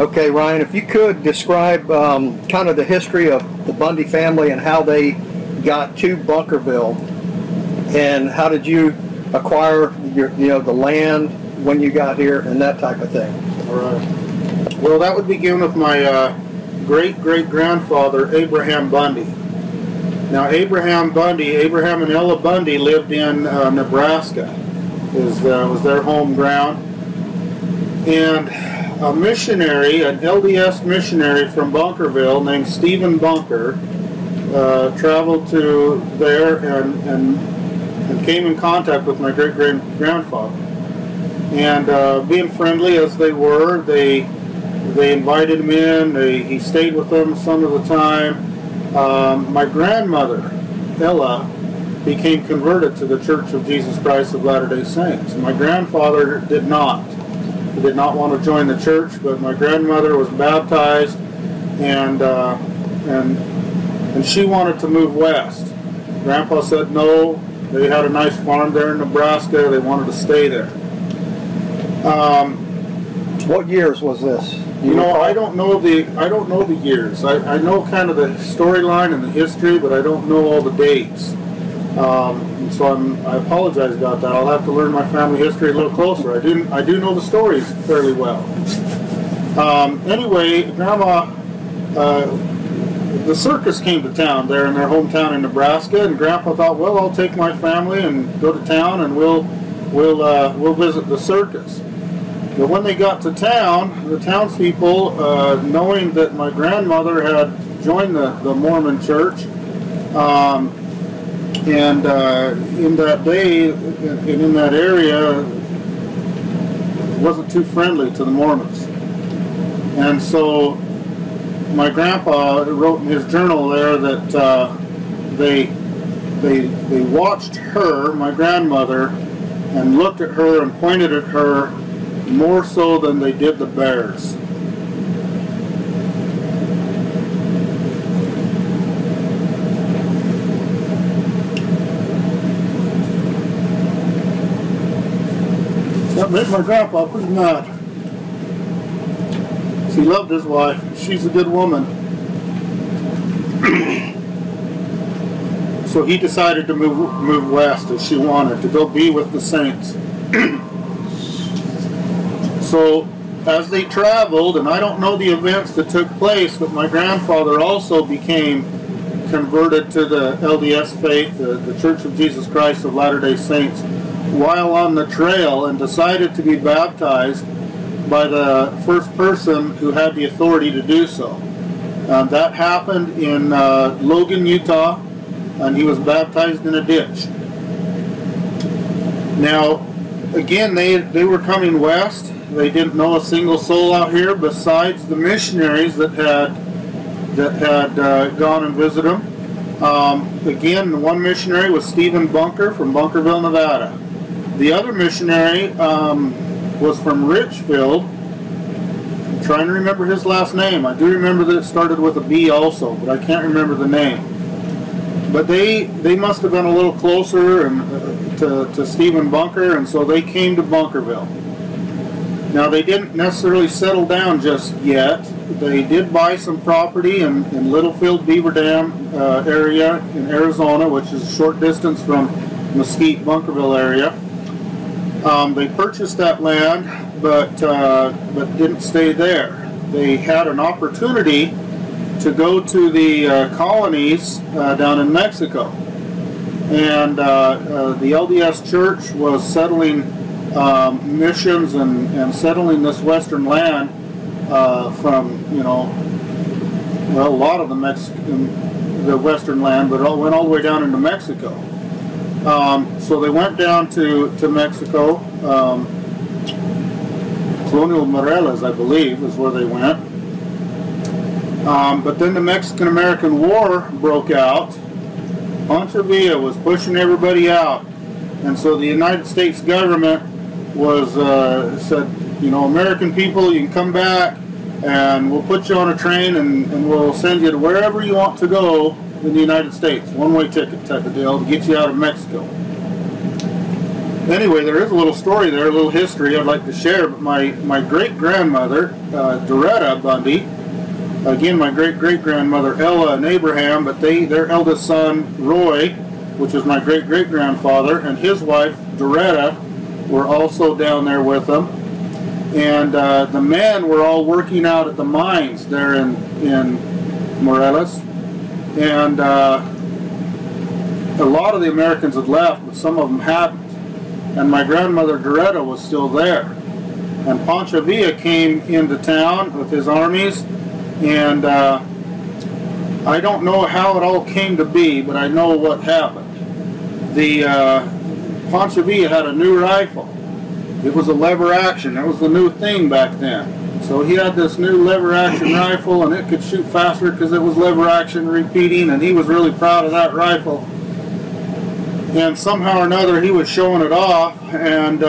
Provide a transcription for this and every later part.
Okay, Ryan, if you could describe kind of the history of the Bundy family and how they got to Bunkerville, and how did you acquire the land when you got here and that type of thing. All right. Well, that would begin with my great-great-grandfather, Abraham Bundy. Now, Abraham and Ella Bundy lived in Nebraska. Was their home ground. And a missionary, an LDS missionary from Bunkerville named Stephen Bunker, traveled to there and came in contact with my great-great-grandfather. And being friendly as they were, they invited him in. He stayed with them some of the time. My grandmother, Ella, became converted to the Church of Jesus Christ of Latter-day Saints. My grandfather did not. He did not want to join the church, but my grandmother was baptized, and she wanted to move west. Grandpa said no. They had a nice farm there in Nebraska. They wanted to stay there. What years was this? I don't know the years. I know kind of the storyline and the history, but I don't know all the dates. So I apologize about that. I'll have to learn my family history a little closer. I do know the stories fairly well. Anyway, Grandma, the circus came to town there in their hometown in Nebraska, and Grandpa thought, well, I'll take my family and go to town, and we'll visit the circus. But when they got to town, the townspeople, knowing that my grandmother had joined the Mormon church, and in that day, and in that area, it wasn't too friendly to the Mormons. And so my grandpa wrote in his journal there that they watched her, my grandmother, and looked at her and pointed at her more so than they did the bears. That made my grandpa pretty mad. He loved his wife. She's a good woman. So he decided to move west as she wanted, to go be with the saints. So as they traveled, and I don't know the events that took place, but my grandfather also became converted to the LDS faith, the Church of Jesus Christ of Latter-day Saints, while on the trail, and decided to be baptized by the first person who had the authority to do so. That happened in Logan, Utah, and he was baptized in a ditch. Now, again, they were coming west. They didn't know a single soul out here besides the missionaries that had gone and visited them. Again, one missionary was Stephen Bunker from Bunkerville, Nevada. The other missionary was from Richfield. I'm trying to remember his last name. I do remember that it started with a B also, but I can't remember the name. But they must have been a little closer to Stephen Bunker, and so they came to Bunkerville. Now, they didn't necessarily settle down just yet. They did buy some property in Littlefield Beaver Dam area in Arizona, which is a short distance from Mesquite, Bunkerville area. They purchased that land, but didn't stay there. They had an opportunity to go to the colonies down in Mexico, and the LDS Church was settling missions and settling this western land from, a lot of the western land, but it went all the way down into Mexico. So they went down to Mexico. Colonial Morelos, I believe, is where they went. But then the Mexican-American War broke out. Pancho Villa was pushing everybody out, and so the United States government said, American people, you can come back, and we'll put you on a train, and we'll send you to wherever you want to go in the United States. One-way ticket type of deal to get you out of Mexico. Anyway, there is a little story there, a little history I'd like to share. But my great-grandmother, Doretta Bundy, again, my great-great-grandmother Ella and Abraham, but their eldest son, Roy, which is my great-great-grandfather, and his wife, Doretta, were also down there with them. And the men were all working out at the mines there in Morelos. And a lot of the Americans had left, but some of them hadn't. And my grandmother Doretta was still there. And Pancho Villa came into town with his armies, and I don't know how it all came to be, but I know what happened. The Pancho Villa had a new rifle. It was a lever action. That was the new thing back then. So he had this new lever action rifle, and it could shoot faster because it was lever action repeating, and he was really proud of that rifle. And somehow or another he was showing it off, and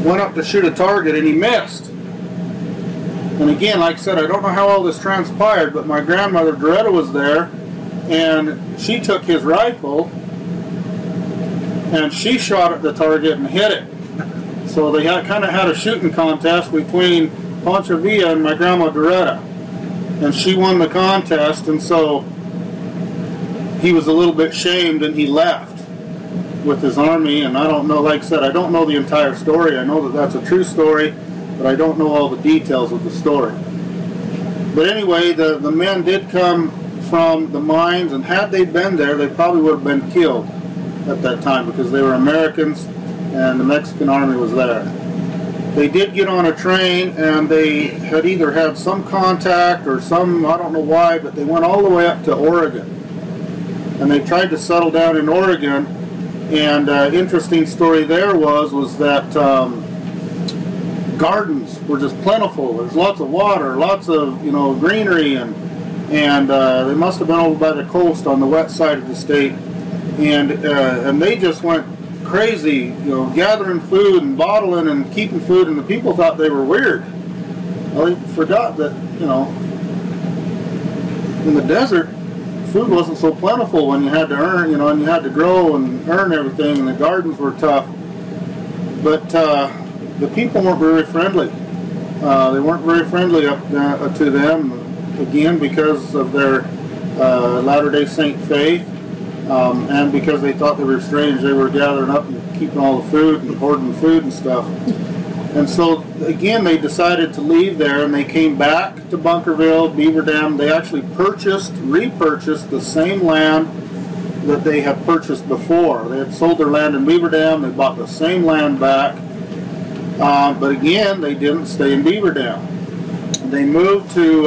went up to shoot a target, and he missed. And again, like I said, I don't know how all this transpired, but my grandmother Doretta was there, and she took his rifle and she shot at the target and hit it. So they kind of had a shooting contest between Pancho Villa and my grandma Doretta, and she won the contest, and so he was a little bit shamed and he left with his army. And I don't know, like I said, I don't know the entire story. I know that that's a true story, but I don't know all the details of the story. But anyway, the men did come from the mines, and had they been there, they probably would have been killed at that time because they were Americans and the Mexican army was there. They did get on a train, and they had either had some contact or some, I don't know why, but they went all the way up to Oregon. And they tried to settle down in Oregon, and interesting story there was that gardens were just plentiful. There's lots of water, lots of greenery, and they must have been over by the coast on the west side of the state, and they just went crazy, gathering food and bottling and keeping food, and the people thought they were weird. Well, they forgot that in the desert food wasn't so plentiful when you had to earn, and you had to grow and earn everything, and the gardens were tough. But the people weren't very friendly. They weren't very friendly up to them, again, because of their Latter-day Saint faith, and because they thought they were strange. They were gathering up and keeping all the food and hoarding food and stuff. And so, again, they decided to leave there, and they came back to Bunkerville, Beaver Dam. They actually repurchased the same land that they had purchased before. They had sold their land in Beaver Dam. They bought the same land back. But again, they didn't stay in Beaver Dam. They moved to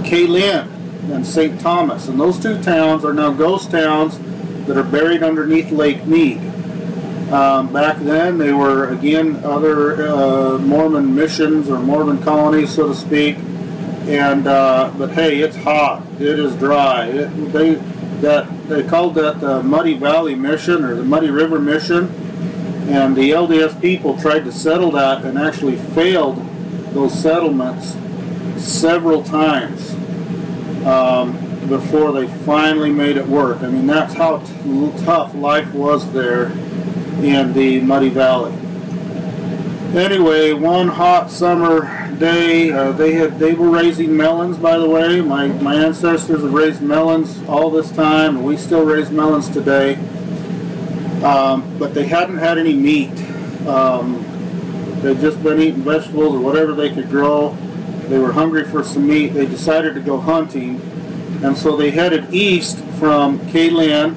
Kaylin and St. Thomas. And those two towns are now ghost towns that are buried underneath Lake Mead. Back then, they were, again, other Mormon missions or Mormon colonies, so to speak. And but hey, it's hot. It is dry. They called that the Muddy Valley Mission or the Muddy River Mission. And the LDS people tried to settle that and actually failed those settlements several times before they finally made it work. I mean, that's how tough life was there in the Muddy Valley. Anyway, one hot summer day, they were raising melons, by the way. My ancestors have raised melons all this time, and we still raise melons today. But they hadn't had any meat. They'd just been eating vegetables or whatever they could grow. They were hungry for some meat. They decided to go hunting, and so they headed east from Kaylin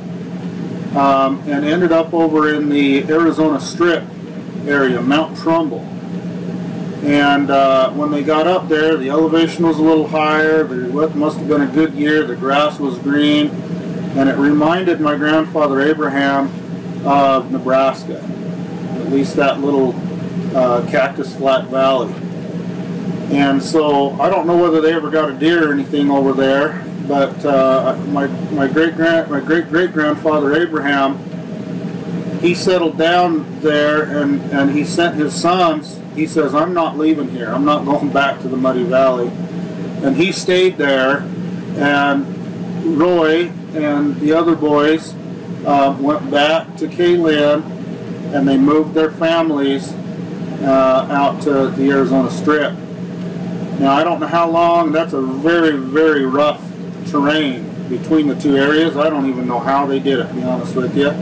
and ended up over in the Arizona Strip area, Mount Trumbull. And when they got up there, the elevation was a little higher. It must have been a good year. The grass was green, and it reminded my grandfather Abraham of Nebraska, at least that little Cactus Flat Valley. And so I don't know whether they ever got a deer or anything over there, but my great great grandfather Abraham, he settled down there, and he sent his sons. He says, "I'm not leaving here. I'm not going back to the Muddy Valley." And he stayed there, and Roy and the other boys went back to Kaylin, and they moved their families out to the Arizona Strip. Now, I don't know how long. That's a very, very rough terrain between the two areas. I don't even know how they did it, to be honest with you.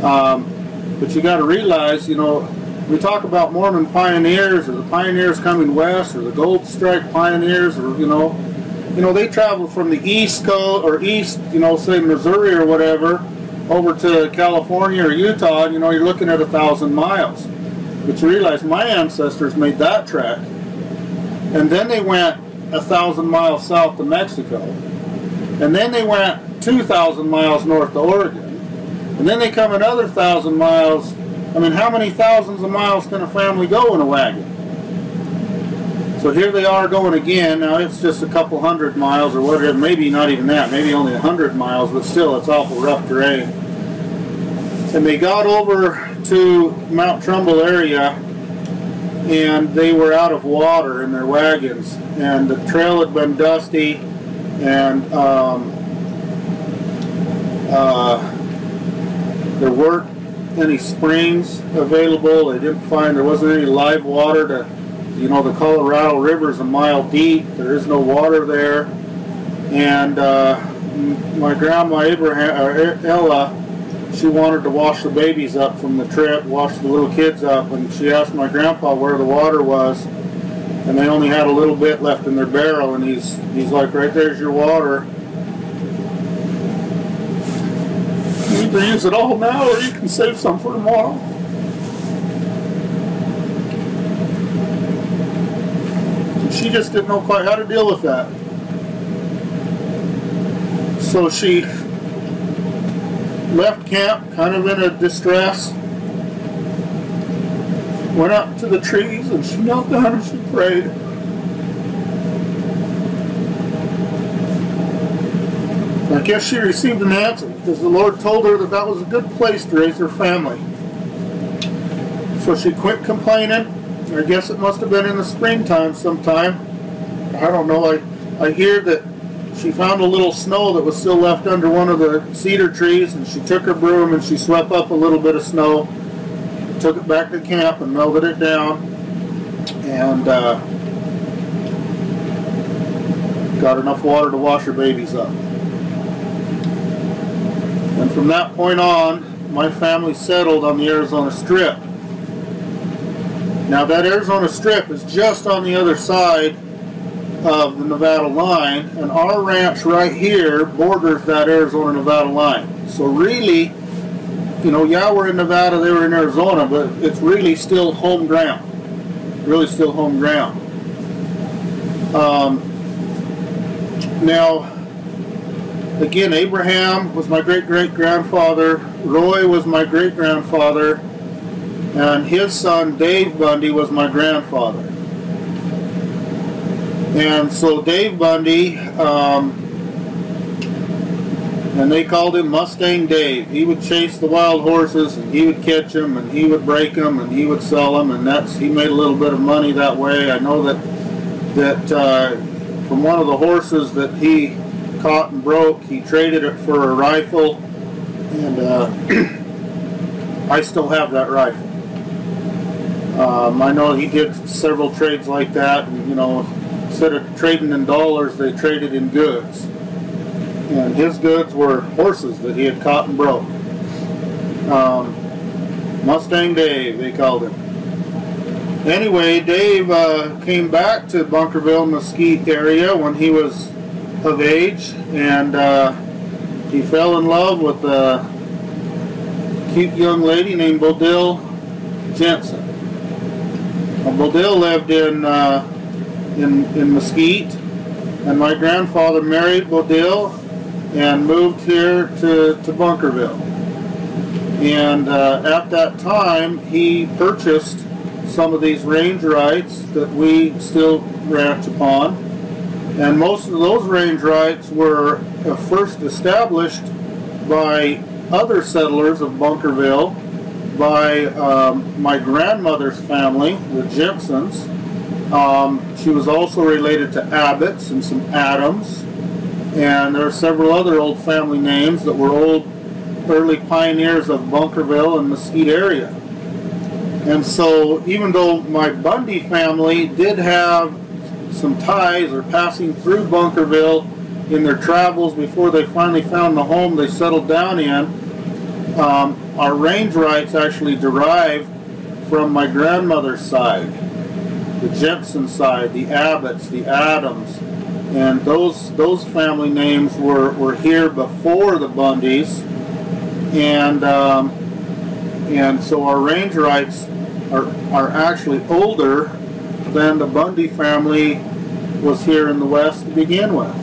But you got to realize, you know, we talk about Mormon pioneers, or the pioneers coming west, or the Gold Strike pioneers, or you know, they traveled from the East Coast or east, you know, say Missouri or whatever, over to California or Utah, and you know, you're looking at 1,000 miles. But you realize my ancestors made that trek, and then they went 1,000 miles south to Mexico, and then they went 2,000 miles north to Oregon, and then they come another 1,000 miles. I mean, how many thousands of miles can a family go in a wagon? So here they are going again. Now it's just a couple hundred miles or whatever, maybe not even that, maybe only 100 miles, but still it's awful rough terrain. And they got over to Mount Trumbull area, and they were out of water in their wagons, and the trail had been dusty, and there weren't any springs available. They didn't find, there wasn't any live water to, you know, the Colorado River's a mile deep. There is no water there. And my grandma Ella, she wanted to wash the babies up from the trip, wash the little kids up, and she asked my grandpa where the water was, and they only had a little bit left in their barrel, and he's like, right there's your water. You either use it all now or you can save some for tomorrow. And she just didn't know quite how to deal with that. So she left camp kind of in a distress, went up to the trees, and she knelt down and she prayed. I guess she received an answer because the Lord told her that that was a good place to raise her family. So she quit complaining. I guess it must have been in the springtime sometime. I don't know. I hear that she found a little snow that was still left under one of the cedar trees, and she took her broom and she swept up a little bit of snow, took it back to camp and melted it down, and got enough water to wash her babies up. And from that point on, my family settled on the Arizona Strip. Now that Arizona Strip is just on the other side of the Nevada line, and our ranch right here borders that Arizona-Nevada line. So really, you know, yeah, we're in Nevada, they were in Arizona, but it's really still home ground. Really still home ground. Now, again, Abraham was my great-great-grandfather, Roy was my great-grandfather, and his son Dave Bundy was my grandfather. And so Dave Bundy, and they called him Mustang Dave. He would chase the wild horses, and he would catch them, and he would break them, and he would sell them, and he made a little bit of money that way. I know that from one of the horses that he caught and broke, he traded it for a rifle, and I still have that rifle. I know he did several trades like that, and you know, instead of trading in dollars, they traded in goods. And his goods were horses that he had caught and broke. Mustang Dave, they called him. Anyway, Dave came back to Bunkerville, Mesquite area when he was of age, and he fell in love with a cute young lady named Bodil Jensen. Bodil lived in Mesquite, and my grandfather married Bodil and moved here to Bunkerville. And at that time, he purchased some of these range rights that we still ranch upon. And most of those range rights were first established by other settlers of Bunkerville, by my grandmother's family, the Jensens. She was also related to Abbots and some Adams, and there are several other old family names that were old early pioneers of Bunkerville and Mesquite area. And so even though my Bundy family did have some ties or passing through Bunkerville in their travels before they finally found the home they settled down in, our range rights actually derive from my grandmother's side, the Jensen side, the Abbotts, the Adams, and those family names were here before the Bundys, and so our range rights are actually older than the Bundy family was here in the West to begin with.